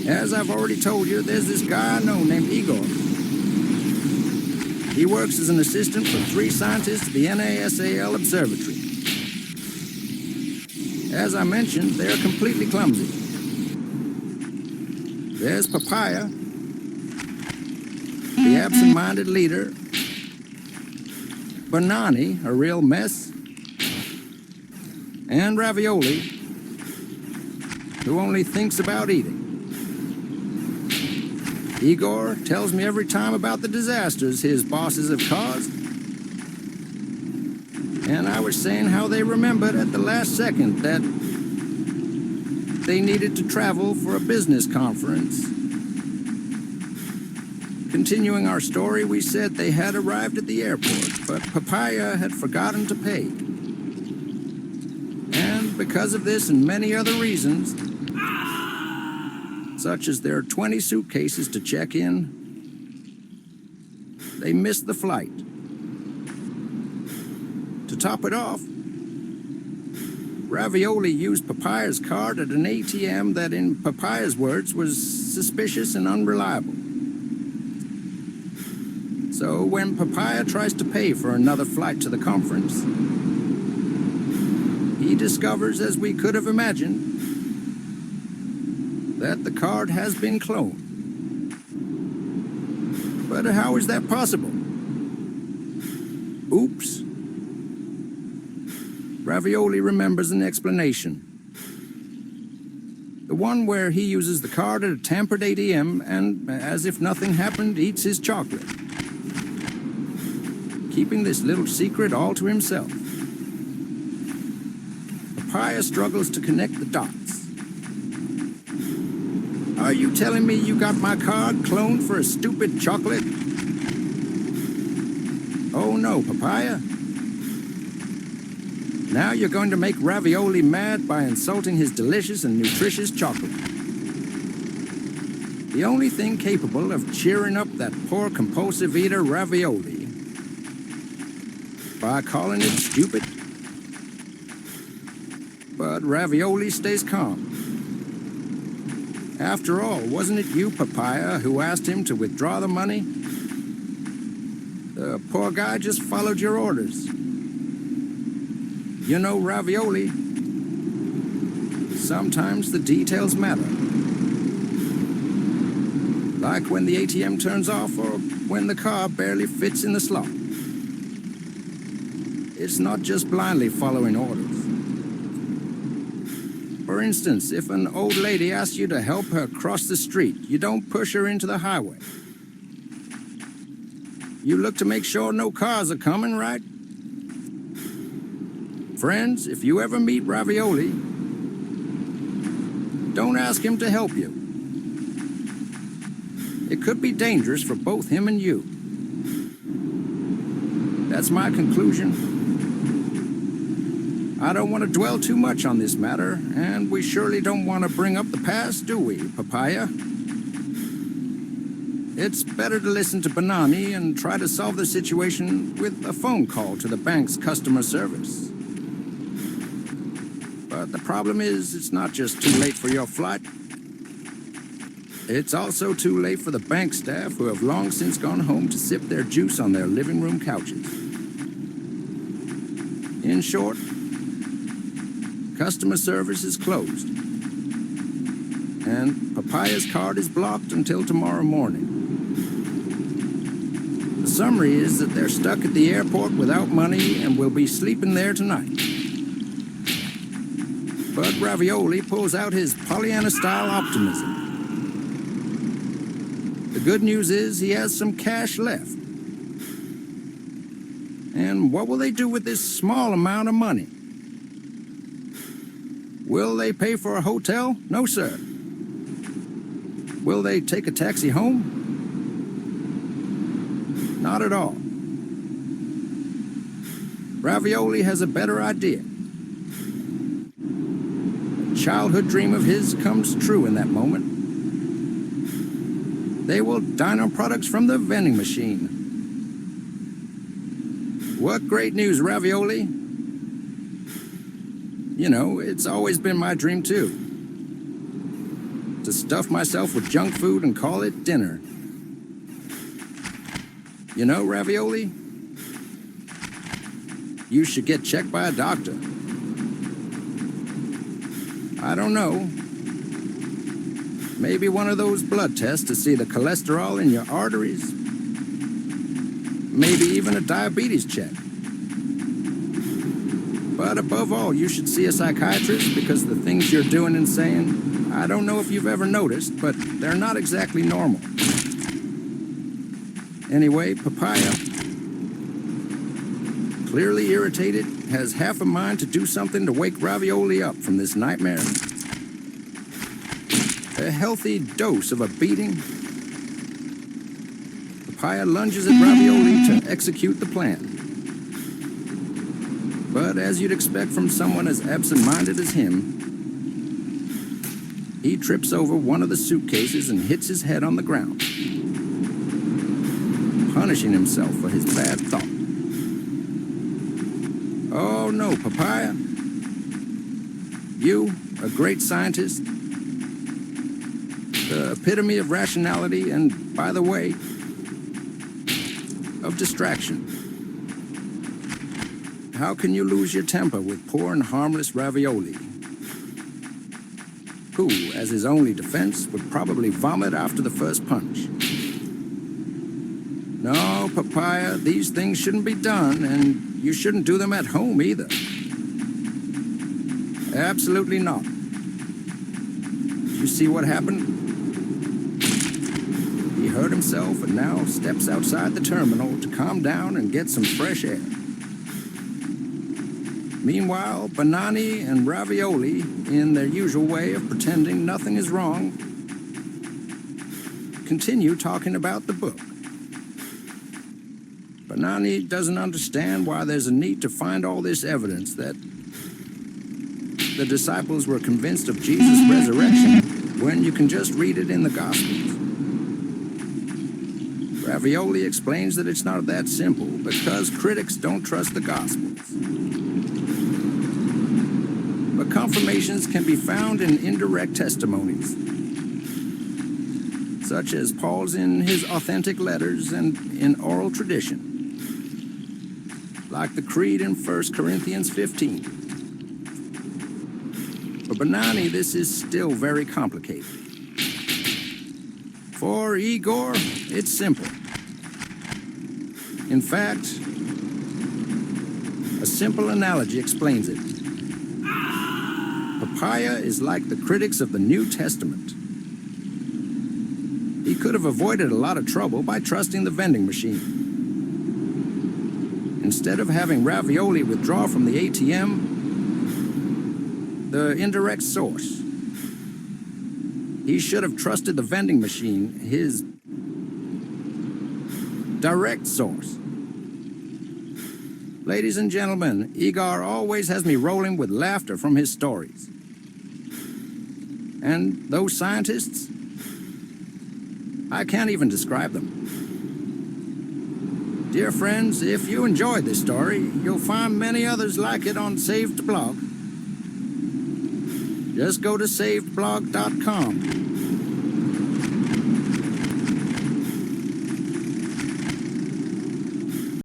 As I've already told you, there's this guy I know named Igor. He works as an assistant for 3 scientists at the NASAL Observatory. As I mentioned, they're completely clumsy. There's Papaya, the absent-minded leader. Banani, a real mess. And Ravioli, who only thinks about eating. Igor tells me every time about the disasters his bosses have caused. And I was saying how they remembered at the last second that they needed to travel for a business conference. Continuing our story, we said they had arrived at the airport, but Papaya had forgotten to pay. And because of this and many other reasons, such as there are 20 suitcases to check in, they missed the flight. To top it off, Ravioli used Papaya's card at an ATM that, in Papaya's words, was suspicious and unreliable. So when Papaya tries to pay for another flight to the conference, he discovers, as we could have imagined, that the card has been cloned. But how is that possible? Oops. Ravioli remembers an explanation. The one where he uses the card at a tampered ATM and, as if nothing happened, eats his chocolate. Keeping this little secret all to himself. Papaya struggles to connect the dots. Are you telling me you got my card cloned for a stupid chocolate? Oh no, Papaya. Now you're going to make Ravioli mad by insulting his delicious and nutritious chocolate. The only thing capable of cheering up that poor compulsive eater Ravioli. By calling it stupid. But Ravioli stays calm. After all, wasn't it you, Papaya, who asked him to withdraw the money? The poor guy just followed your orders. You know, Ravioli, sometimes the details matter. Like when the ATM turns off or when the car barely fits in the slot. It's not just blindly following orders. For instance, if an old lady asks you to help her cross the street, you don't push her into the highway. You look to make sure no cars are coming, right? Friends, if you ever meet Ravioli, don't ask him to help you. It could be dangerous for both him and you. That's my conclusion. I don't want to dwell too much on this matter, and we surely don't want to bring up the past, do we, Papaya? It's better to listen to Banani and try to solve the situation with a phone call to the bank's customer service. But the problem is, it's not just too late for your flight. It's also too late for the bank staff who have long since gone home to sip their juice on their living room couches. In short, customer service is closed. And Papaya's card is blocked until tomorrow morning. The summary is that they're stuck at the airport without money and will be sleeping there tonight. But Ravioli pulls out his Pollyanna-style optimism. The good news is he has some cash left. And what will they do with this small amount of money? Will they pay for a hotel? No, sir. Will they take a taxi home? Not at all. Ravioli has a better idea. A childhood dream of his comes true in that moment. They will dine on products from the vending machine. What great news, Ravioli. You know, it's always been my dream, too. to stuff myself with junk food and call it dinner. You know, Ravioli, you should get checked by a doctor. I don't know. Maybe one of those blood tests to see the cholesterol in your arteries. Maybe even a diabetes check. But above all, you should see a psychiatrist because the things you're doing and saying, I don't know if you've ever noticed, but they're not exactly normal. Anyway, Papaya, clearly irritated, has half a mind to do something to wake Ravioli up from this nightmare. A healthy dose of a beating. Papaya lunges at Ravioli to execute the plan. But as you'd expect from someone as absent-minded as him, he trips over one of the suitcases and hits his head on the ground, punishing himself for his bad thought. Oh no, Papaya. You, a great scientist, the epitome of rationality and, by the way, of distraction. How can you lose your temper with poor and harmless Ravioli, who, as his only defense, would probably vomit after the first punch? No, Papaya, these things shouldn't be done, and you shouldn't do them at home either. Absolutely not. Did you see what happened? He hurt himself and now steps outside the terminal to calm down and get some fresh air. Meanwhile, Banani and Ravioli, in their usual way of pretending nothing is wrong, continue talking about the book. Banani doesn't understand why there's a need to find all this evidence that the disciples were convinced of Jesus' resurrection when you can just read it in the Gospels. Ravioli explains that it's not that simple because critics don't trust the Gospels. But confirmations can be found in indirect testimonies, such as Paul's in his authentic letters and in oral tradition, like the Creed in 1 Corinthians 15. For Banani, this is still very complicated. For Igor, it's simple. In fact, a simple analogy explains it. Papaya is like the critics of the New Testament. He could have avoided a lot of trouble by trusting the vending machine. Instead of having Ravioli withdraw from the ATM, the indirect source, he should have trusted the vending machine, his direct source. Ladies and gentlemen, Igor always has me rolling with laughter from his stories. And those scientists, I can't even describe them. Dear friends, if you enjoyed this story, you'll find many others like it on Saved Blog. Just go to savedblog.com.